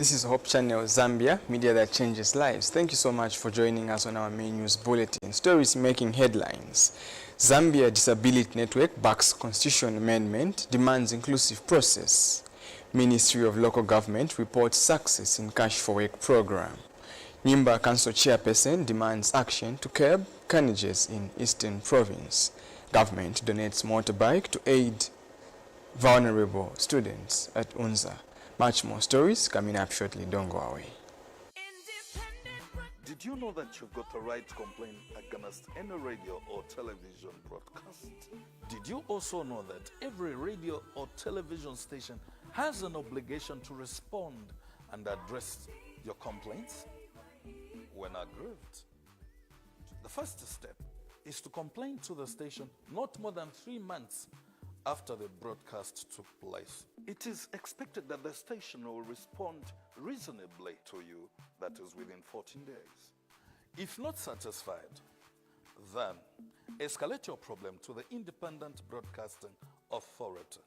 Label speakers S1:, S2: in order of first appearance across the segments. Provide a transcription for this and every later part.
S1: This is Hope Channel Zambia, media that changes lives. Thank you so much for joining us on our main news bulletin. Stories making headlines. Zambia Disability Network backs constitution amendment, demands inclusive process. Ministry of Local Government reports success in Cash for Work program. Nyimba Council chairperson demands action to curb carnages in Eastern Province. Government donates motorbike to aid vulnerable students at UNZA. Much more stories coming up shortly. Don't go away.
S2: Did you know that you've got the right to complain against any radio or television broadcast? Did you also know that every radio or television station has an obligation to respond and address your complaints when aggrieved? The first step is to complain to the station not more than 3 months after the broadcast took place. It is expected that the station will respond reasonably to you, that is within 14 days. If not satisfied, then escalate your problem to the Independent Broadcasting Authority.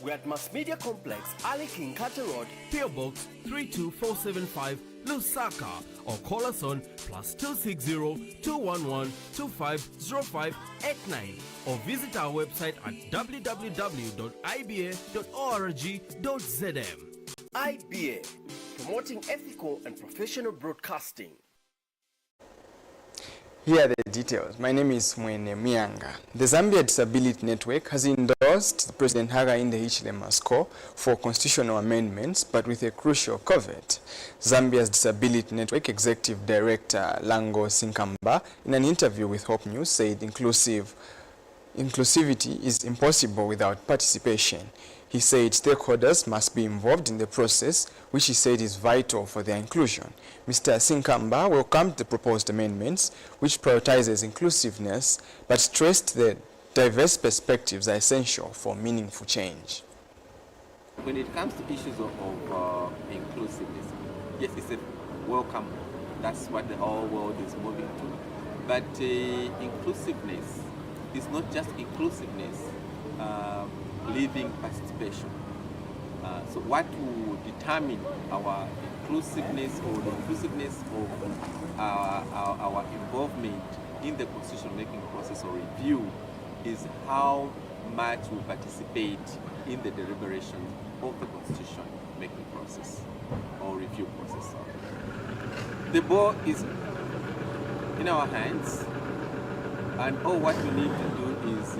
S3: We're at Mass Media Complex, Ali King Carter Road,
S4: PO Box 32475, Lusaka, or call us on +260 211 250589 or visit our website at www.iba.org.zm.
S3: IBA, promoting ethical and professional broadcasting.
S1: Here are the details. My name is Mwene Mianga. The Zambia Disability Network has endorsed President Hakainde Hichilemas call for constitutional amendments, but with a crucial caveat. Zambia's Disability Network Executive Director Lango Sinkamba, in an interview with Hope News, said inclusivity is impossible without participation. He said stakeholders must be involved in the process, which he said is vital for their inclusion. Mr. Sinkamba welcomed the proposed amendments, which prioritizes inclusiveness, but stressed that diverse perspectives are essential for meaningful change.
S5: When it comes to issues of inclusiveness, yes, it's a welcome. That's what the whole world is moving to. But inclusiveness is not just inclusiveness, living participation. So what will determine our inclusiveness or the inclusiveness of our involvement in the constitution making process or review is how much we participate in the deliberation of the constitution making process or review process. The ball is in our hands, and all what we need to do is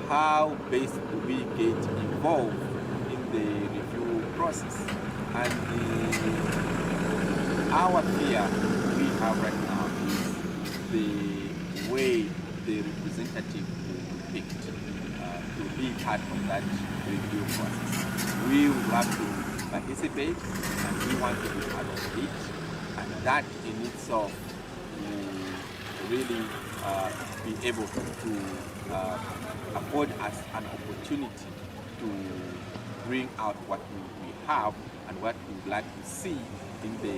S5: how best do we get involved in the review process. And our fear we have right now is the way the representative will be picked to be part of that review process. We would have to participate and we want to be part of it, and that in itself will really be able to afford us an opportunity to bring out what we have and what we would like to see in the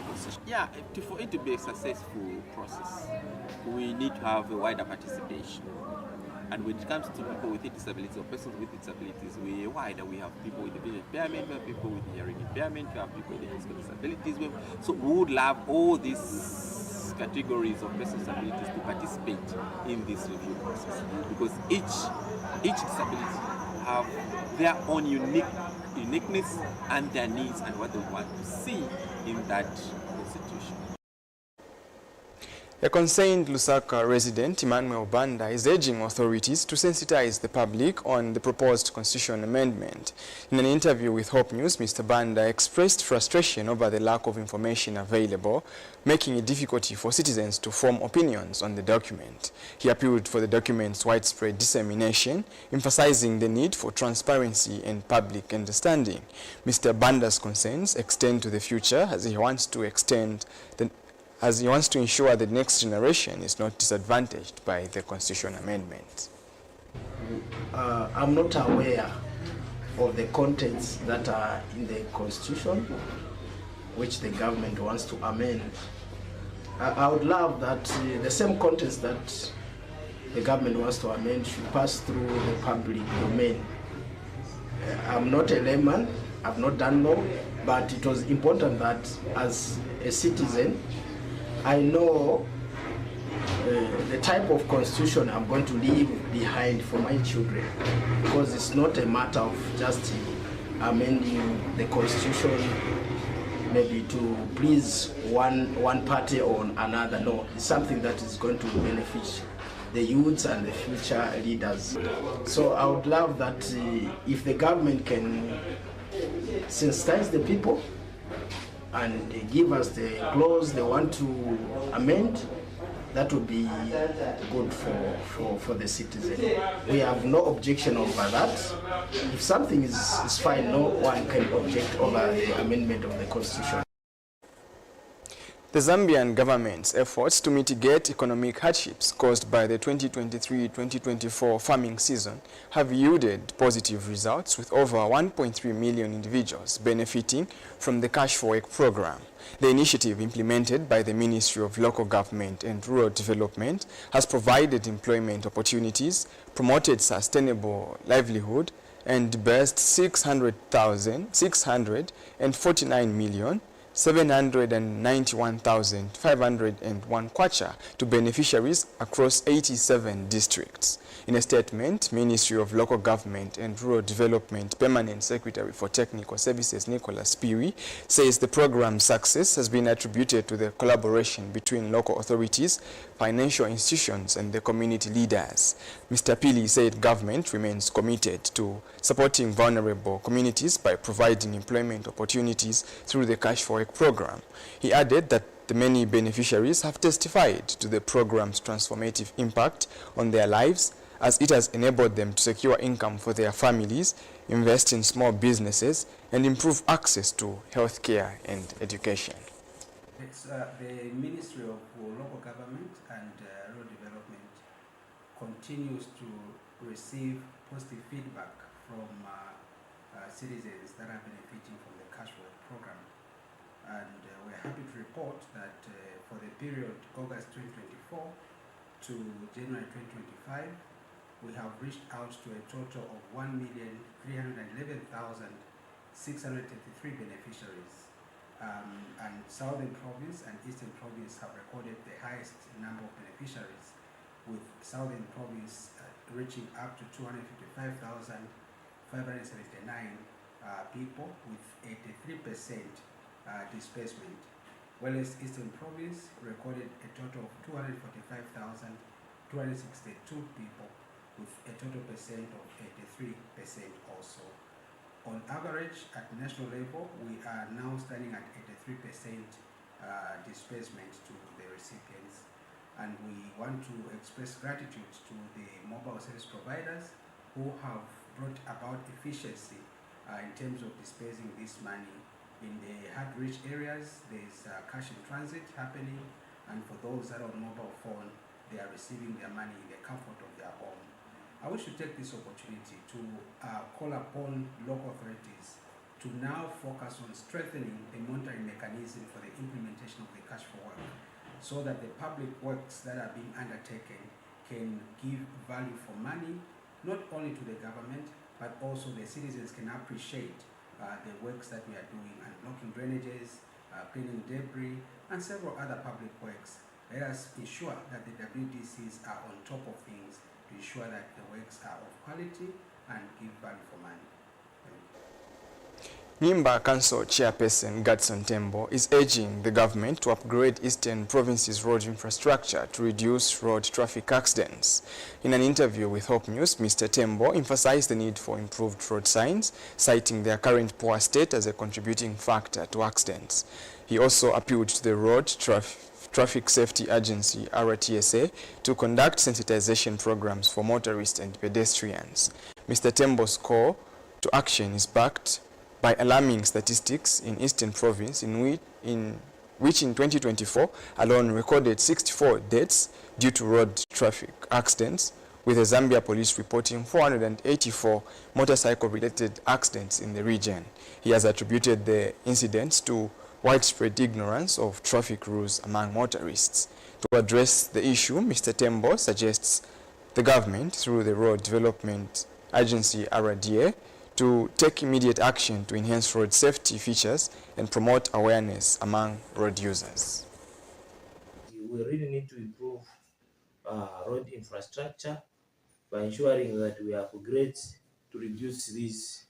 S5: constitution. Yeah, for it to be a successful process, we need to have a wider participation. And when it comes to people with disabilities or persons with disabilities, we are wider. We have people with vision impairment, we have people with hearing impairment, we have people with physical disabilities. So we would love all these categories of persons with disabilities to participate in this review process, because each disability have their own uniqueness and their needs and what they want to see in that constitution.
S1: A concerned Lusaka resident, Emmanuel Banda, is urging authorities to sensitize the public on the proposed constitution amendment. In an interview with Hope News, Mr. Banda expressed frustration over the lack of information available, making it difficult for citizens to form opinions on the document. He appealed for the document's widespread dissemination, emphasizing the need for transparency and public understanding. Mr. Banda's concerns extend to the future as he wants to ensure the next generation is not disadvantaged by the constitution amendment.
S6: I'm not aware of the contents that are in the constitution which the government wants to amend. I would love that the same contents that the government wants to amend should pass through the public domain. I'm not a layman, I've not done law, but it was important that as a citizen, I know the type of constitution I'm going to leave behind for my children, because it's not a matter of just amending the constitution maybe to please one party or another. No, it's something that is going to benefit the youths and the future leaders. So I would love that if the government can sensitize the people and give us the clause they want to amend, that would be good for the citizen. We have no objection over that. If something is fine, no one can object over the amendment of the constitution.
S1: The Zambian government's efforts to mitigate economic hardships caused by the 2023-2024 farming season have yielded positive results, with over 1.3 million individuals benefiting from the Cash for Work program. The initiative, implemented by the Ministry of Local Government and Rural Development, has provided employment opportunities, promoted sustainable livelihood, and disbursed 600,649,791,501 kwacha to beneficiaries across 87 districts. In a statement, Ministry of Local Government and Rural Development Permanent Secretary for Technical Services Nicholas Piri says the program's success has been attributed to the collaboration between local authorities, financial institutions and the community leaders. Mr. Pili said government remains committed to supporting vulnerable communities by providing employment opportunities through the Cash for Work program. He added that the many beneficiaries have testified to the program's transformative impact on their lives, as it has enabled them to secure income for their families, invest in small businesses, and improve access to healthcare and education.
S7: It's the Ministry of Local Government and Rural Development continues to receive positive feedback from citizens that are benefiting from the Cash for Work program. And we're happy to report that for the period August 2024 to January 2025, we have reached out to a total of 1,311,633 beneficiaries. And Southern Province and Eastern Province have recorded the highest number of beneficiaries, with Southern Province reaching up to 255,579 people with 83% disbursement, whereas Eastern Province recorded a total of 245,262 people with a total percent of 83% also. On average, at national level, we are now standing at 83% disbursement to the recipients, and we want to express gratitude to the mobile service providers who have brought about efficiency in terms of dispersing this money. In the hard-reach areas, there's cash in transit happening, and for those that are on mobile phone, they are receiving their money in the comfort of their home. I wish to take this opportunity to call upon local authorities to now focus on strengthening the monitoring mechanism for the implementation of the Cash for Work, so that the public works that are being undertaken can give value for money, not only to the government, but also the citizens can appreciate the works that we are doing, unblocking drainages, cleaning debris, and several other public works. Let us ensure that the WDCs are on top of things to ensure that the works are of quality and give value for money.
S1: Nimba Council Chairperson Gadson Tembo is urging the government to upgrade Eastern Province's road infrastructure to reduce road traffic accidents. In an interview with Hope News, Mr. Tembo emphasized the need for improved road signs, citing their current poor state as a contributing factor to accidents. He also appealed to the Road Traffic Safety Agency, RTSA, to conduct sensitization programs for motorists and pedestrians. Mr. Tembo's call to action is backed by alarming statistics in Eastern Province, which in 2024 alone recorded 64 deaths due to road traffic accidents, with the Zambia police reporting 484 motorcycle-related accidents in the region. He has attributed the incidents to widespread ignorance of traffic rules among motorists. To address the issue, Mr. Tembo suggests the government, through the Road Development Agency, RDA, to take immediate action to enhance road safety features and promote awareness among road users.
S8: We really need to improve road infrastructure by ensuring that we upgrade to reduce these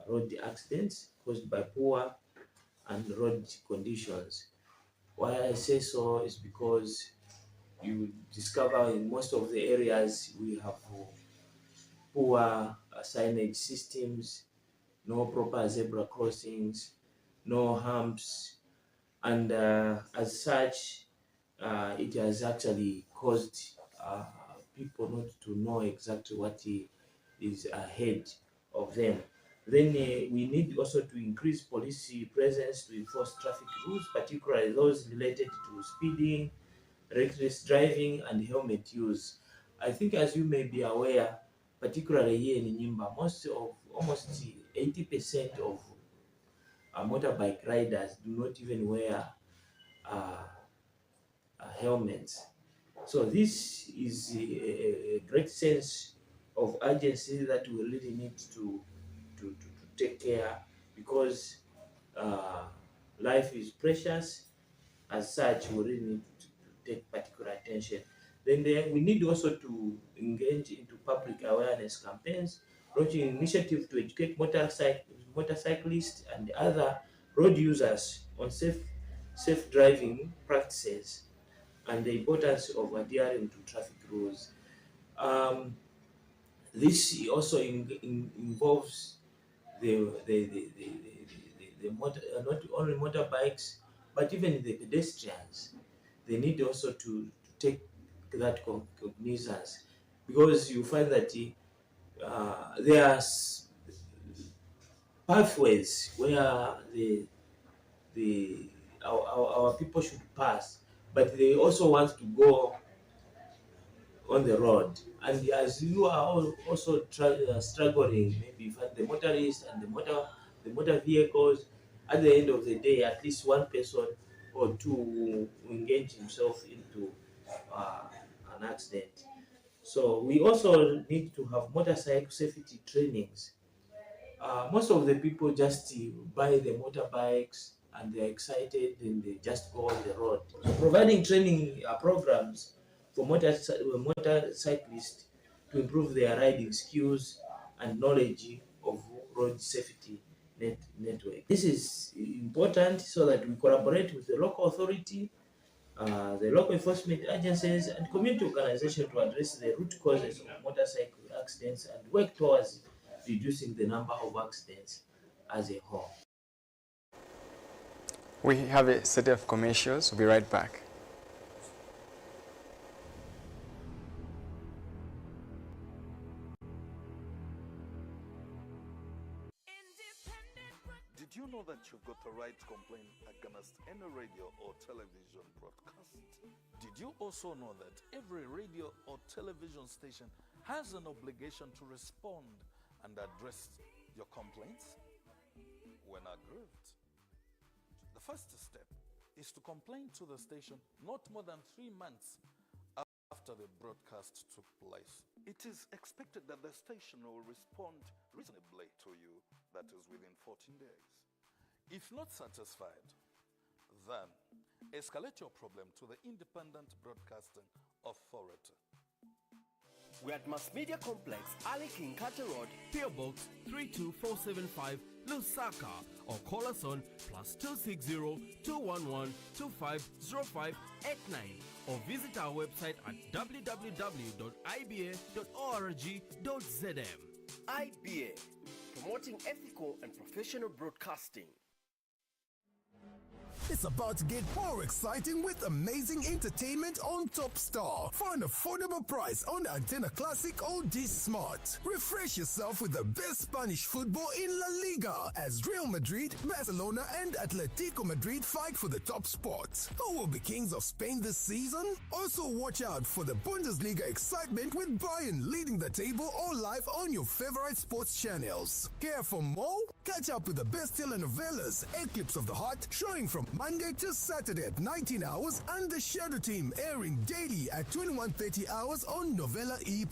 S8: road accidents caused by poor and road conditions. Why I say so is because you discover in most of the areas we have poor signage systems, no proper zebra crossings, no humps, and as such, it has actually caused people not to know exactly what is ahead of them. Then we need also to increase police presence to enforce traffic rules, particularly those related to speeding, reckless driving, and helmet use. I think, as you may be aware, particularly here in Nyimba, almost 80% of motorbike riders do not even wear helmets. So this is a great sense of urgency that we really need to take care, because life is precious. As such, we really need to take particular attention. Then we need also to engage into public awareness campaigns, launching initiatives to educate motorcyclists and other road users on safe driving practices and the importance of adhering to traffic rules. This also involves not only motorbikes, but even the pedestrians. They need also to take that cognizance, because you find that there are pathways where our people should pass, but they also want to go on the road. And as you are also struggling, maybe you find the motorists and the motor vehicles, at the end of the day, at least one person or two will engage himself into an accident. So we also need to have motorcycle safety trainings. Most of the people just buy the motorbikes and they're excited and they just go on the road. So providing training programs for motorcyclists to improve their riding skills and knowledge of road safety network. This is important so that we collaborate with the local authority, the local enforcement agencies, and community organizations to address the root causes of motorcycle accidents and work towards reducing the number of accidents as a whole.
S1: We have a set of commercials. We'll be right back.
S2: Did you know that you've got the right to complain against any radio or television broadcast? Did you also know that every radio or television station has an obligation to respond and address your complaints when aggrieved? The first step is to complain to the station not more than 3 months after the broadcast took place. It is expected that the station will respond reasonably to you, that is within 14 days. If not satisfied, then escalate your problem to the Independent Broadcasting Authority.
S3: We're at Mass Media Complex, Ali King Carter Road,
S4: PO Box 32475 Lusaka, or call us on +260 211 250589, or visit our website at www.iba.org.zm.
S3: IBA, promoting ethical and professional broadcasting.
S9: It's about to get more exciting with amazing entertainment on Top Star for an affordable price on Antenna Classic OD Smart. Refresh yourself with the best Spanish football in La Liga as Real Madrid, Barcelona, and Atletico Madrid fight for the top spot. Who will be kings of Spain this season? Also watch out for the Bundesliga excitement with Bayern leading the table all live on your favorite sports channels. Care for more? Catch up with the best telenovelas, Eclipse of the Heart, showing from Monday to Saturday at 19 hours and the Shadow Team airing daily at 21:30 hours on Novella E+.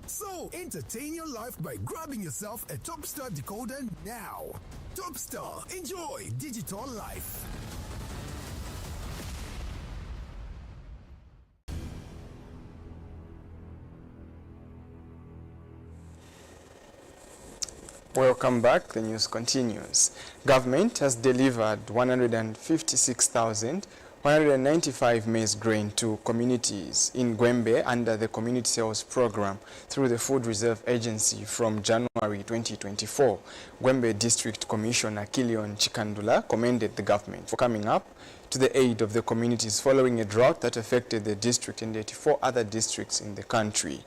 S9: So entertain your life by grabbing yourself a Topstar decoder now. Topstar, enjoy digital life.
S1: Welcome back. The news continues. Government has delivered 156,195 maize grain to communities in Gwembe under the Community Sales Program through the Food Reserve Agency from January 2024. Gwembe District Commissioner Kilion Chikandula commended the government for coming up to the aid of the communities following a drought that affected the district and 84 other districts in the country.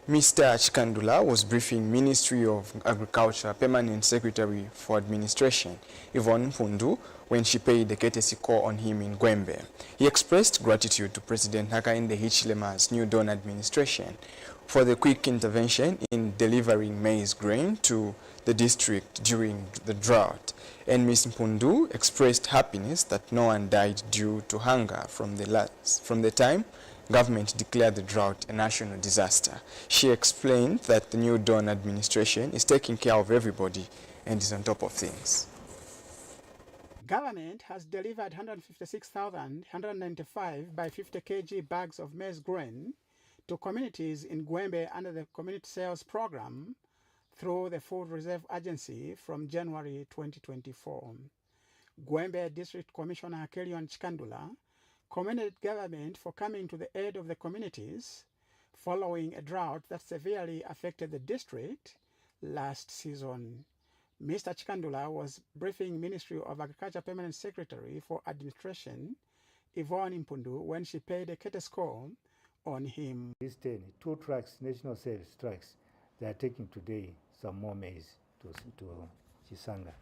S1: Mr. Chikandula was briefing Ministry of Agriculture Permanent Secretary for Administration, Yvonne Mpundu, when she paid a courtesy call on him in Gwembe. He expressed gratitude to President Hakainde Hichilema's New Dawn administration for the quick intervention in delivering maize grain to the district during the drought. And Ms. Mpundu expressed happiness that no one died due to hunger from the time government declared the drought a national disaster. She explained that the New Dawn administration is taking care of everybody and is on top of things.
S10: Government has delivered 156,195 by 50 kg bags of maize grain to communities in Gwembe under the Community Sales Program through the Food Reserve Agency from January 2024. Gwembe District Commissioner Kilion Chikandula commended government for coming to the aid of the communities following a drought that severely affected the district last season. Mr. Chikandula was briefing Ministry of Agriculture Permanent Secretary for Administration, Yvonne Mpundu, when she paid a courtesy call on him.
S11: These 2 trucks, national sales trucks, they are taking today some more maize to Chisanga.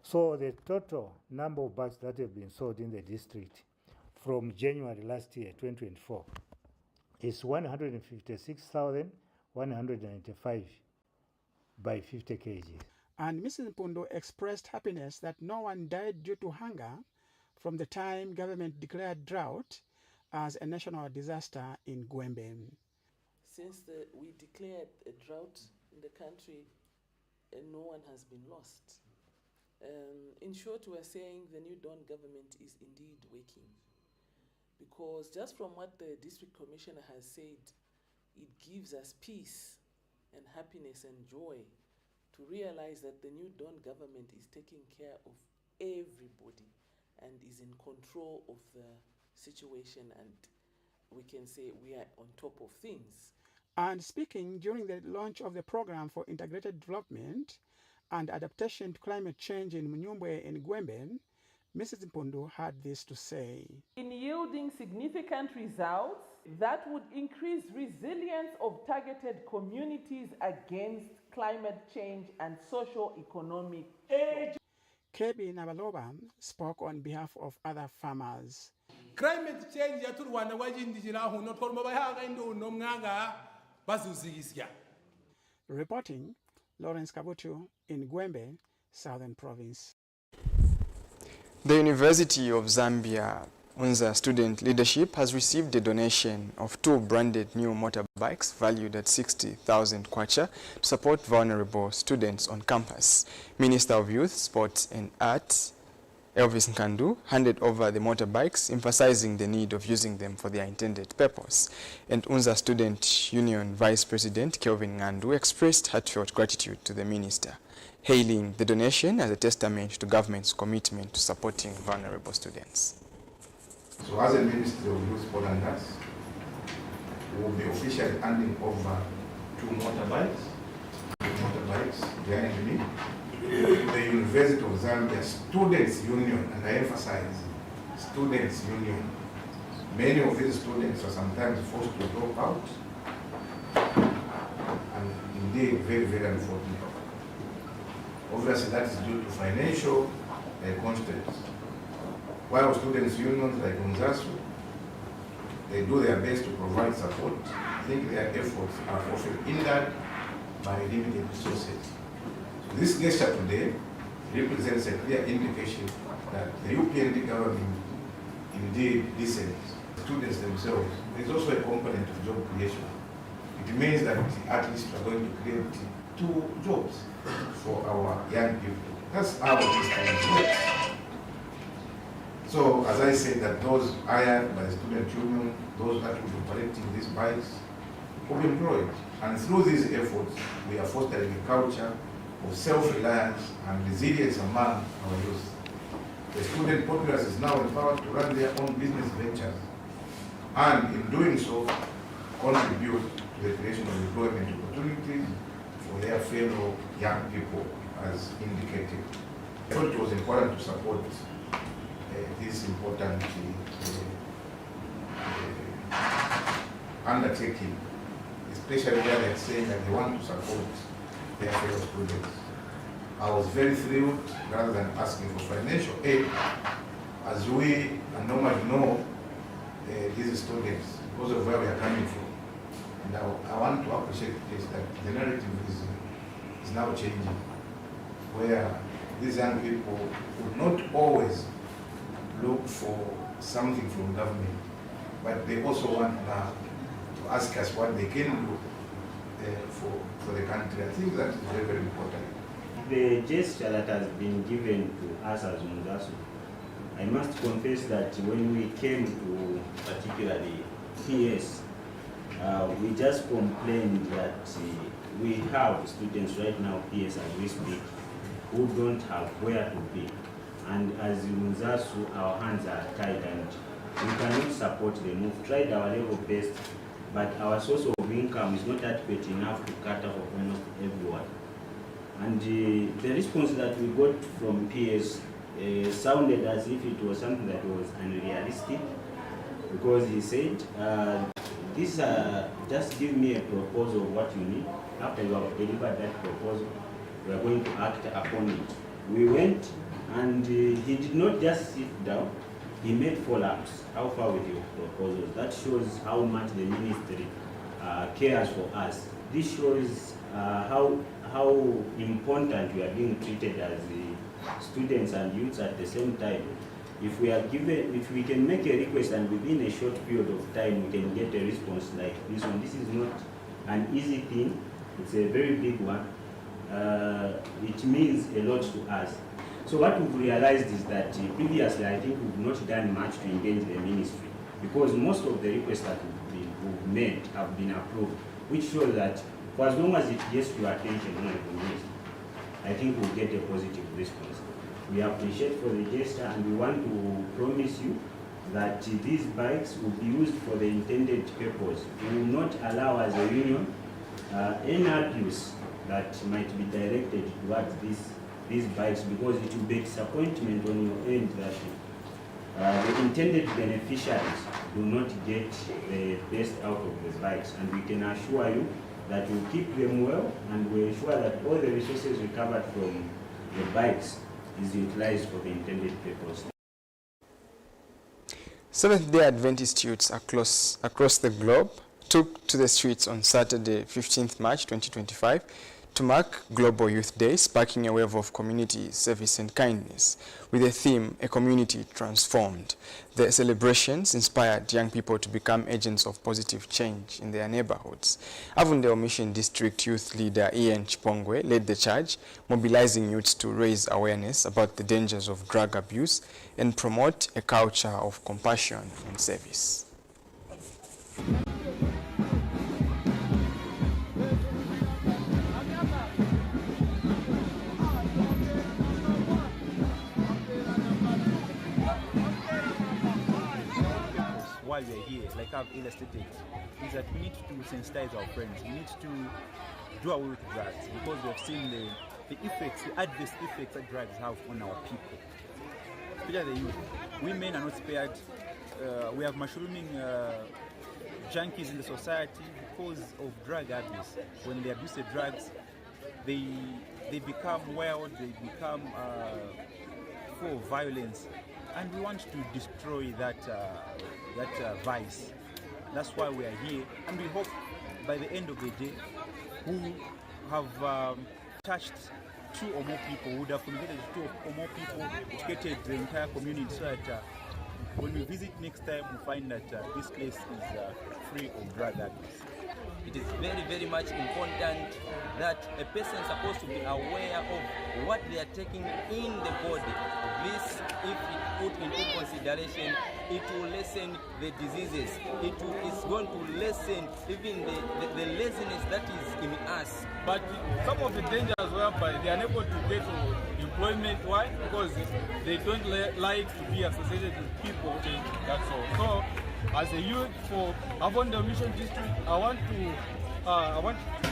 S11: So the total number of bags that have been sold in the district from January last year, 2024, is 156,195 by 50 kg.
S10: And Mrs. Mpundu expressed happiness that no one died due to hunger from the time government declared drought as a national disaster in Gwembe.
S12: Since we declared a drought in the country, no one has been lost. In short, we are saying the New Dawn government is indeed working. Because just from what the district commissioner has said, it gives us peace and happiness and joy to realize that the New Dawn government is taking care of everybody and is in control of the situation, and we can say we are on top of things.
S10: And speaking during the launch of the program for integrated development and adaptation to climate change in Mnyumbwe in Gwembe, Mrs. Mpundu had this to say.
S12: In yielding significant results that would increase resilience of targeted communities against climate change and socio-economic shocks.
S10: Kebi Nabaloba spoke on behalf of other farmers.
S13: Climate change yaturwana wajindijira huno tolmo bayaga ndo nomnganga bazuzigisia.
S10: Reporting, Lawrence Kabutu in Gwembe, Southern Province.
S1: The University of Zambia UNZA student leadership has received a donation of 2 branded new motorbikes valued at 60,000 kwacha to support vulnerable students on campus. Minister of Youth, Sports and Arts, Elvis Nkandu, handed over the motorbikes, emphasizing the need of using them for their intended purpose. And UNZA Student Union Vice President Kelvin Ngandu expressed heartfelt gratitude to the minister, hailing the donation as a testament to government's commitment to supporting vulnerable students.
S14: So as a Ministry of Youth, Sport and Arts, we will be officially handing over 2 motorbikes behind me, the University of Zambia Students Union, and I emphasize Students Union. Many of these students are sometimes forced to drop out, and indeed very, very unfortunate. Obviously that is due to financial constraints. While students' unions like UNZASU, they do their best to provide support, I think their efforts are often hindered by limited resources. This gesture today represents a clear indication that the UPND government indeed listens to students themselves. There's also a component of job creation. It means that at least we are going to create 2 jobs for our young people. That's how this thing works. So, as I said, that those hired by the student union, those that will be operating these bikes, will be employed. And through these efforts, we are fostering a culture of self-reliance and resilience among our youth. The student populace is now empowered to run their own business ventures, and in doing so, contribute to the creation of employment opportunities for their fellow young people, as indicated. I thought it was important to support this important undertaking, especially where they're saying that they want to support their fellow students. I was very thrilled, rather than asking for financial aid, as we normally know these students, because of where we are coming from. And I want to appreciate this, that the narrative is now changing, where these young people would not always look for something from government, but they also want now to ask us what they can do for the country. I think that is very, very important.
S8: The gesture that has been given to us as Munzasu, I must confess that when we came to particularly PS, we just complained that we have students right now, PS as we speak, who don't have where to be. And as Munzasu, our hands are tied and we cannot support them. We've tried our level best, but our source of income is not adequate enough to cater for almost everyone. And the response that we got from PS sounded as if it was something that was unrealistic, because he said, just give me a proposal of what you need. After you have delivered that proposal, we are going to act upon it. We went, and he did not just sit down, he made follow-ups. How far with your proposals? That shows how much the ministry cares for us. This shows how important we are being treated as students and youths at the same time. If we can make a request and within a short period of time we can get a response like this one, this is not an easy thing, it's a very big one. It means a lot to us. So what we've realized is that previously I think we've not done much to engage the ministry, because most of the requests that we've made have been approved, which shows that for as long as it gets to attention on the ministry, I think we'll get a positive response. We appreciate for the gesture, and we want to promise you that these bikes will be used for the intended purpose. We will not allow as a union any abuse that might be directed towards these bikes, because it will be disappointment on your end that the intended beneficiaries do not get the best out of the bikes. And we can assure you that we'll keep them well, and we'll ensure that all the resources recovered from the bikes is utilized for the intended purpose.
S1: Seventh-day Adventist youths across the globe took to the streets on Saturday, 15th March 2025, to mark Global Youth Day, sparking a wave of community service and kindness, with the theme, A Community Transformed. The celebrations inspired young people to become agents of positive change in their neighborhoods. Avondale Mission District Youth Leader Ian Chipongwe led the charge, mobilizing youths to raise awareness about the dangers of drug abuse and promote a culture of compassion and service.
S15: Why we're here, like I've illustrated, is that we need to sensitize our friends. We need to do away with drugs, because we have seen the effects, the adverse effects that drugs have on our people, especially the youth. Women are not spared. We have mushrooming junkies in the society because of drug abuse. When they abuse the drugs, they become wild, they become full of violence. And we want to destroy that vice. That's why we are here, and we hope by the end of the day we have touched 2 or more people, would have communicated to 2 or more people, educated the entire community so that when we visit next time, we find that this place is free of drug abuse.
S16: It is very, very much important that a person is supposed to be aware of what they are taking in the body. This, if it put into consideration, it will lessen the diseases. It's going to lessen even the laziness that is in us.
S17: But some of the dangers whereby they are unable to get employment. Why? Because they don't like to be associated with people. That's all. So, as a youth for Avondale Mission District, I want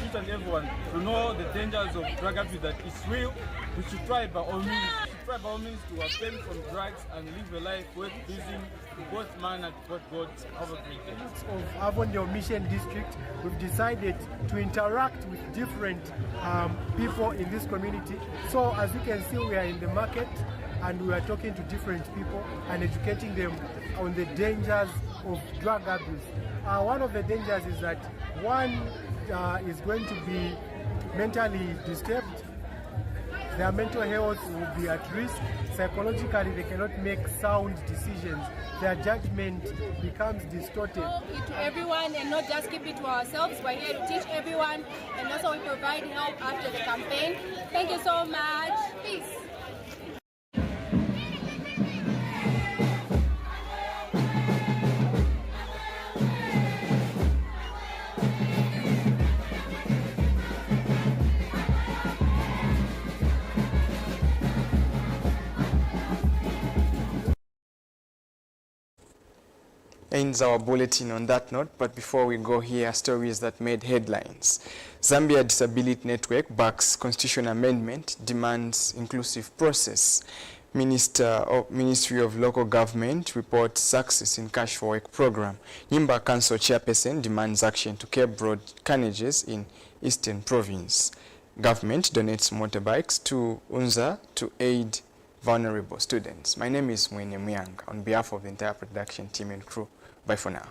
S17: each and everyone to know the dangers of drug abuse, that it's real. We should try by all means to abstain from drugs and live a life worth pleasing to both man and both God, our creator.
S18: Of Avondale Mission District, we've decided to interact with different people in this community. So as you can see, we are in the market and we are talking to different people and educating them on the dangers of drug abuse. One of the dangers is that one is going to be mentally disturbed. Their mental health will be at risk. Psychologically, they cannot make sound decisions. Their judgment becomes distorted.
S19: To everyone and not just keep it to ourselves. We're here to teach everyone, and also we provide help after the campaign. Thank you so much. Peace.
S1: Ends our bulletin on that note, but before we go here, stories that made headlines. Zambia Disability Network backs constitution amendment, demands inclusive process. Ministry of Local Government reports success in Cash for Work program. Nyimba Council chairperson demands action to curb road carnages in Eastern Province. Government donates motorbikes to UNZA to aid vulnerable students. My name is Mwene Myanga. On behalf of the entire production team and crew, bye for now.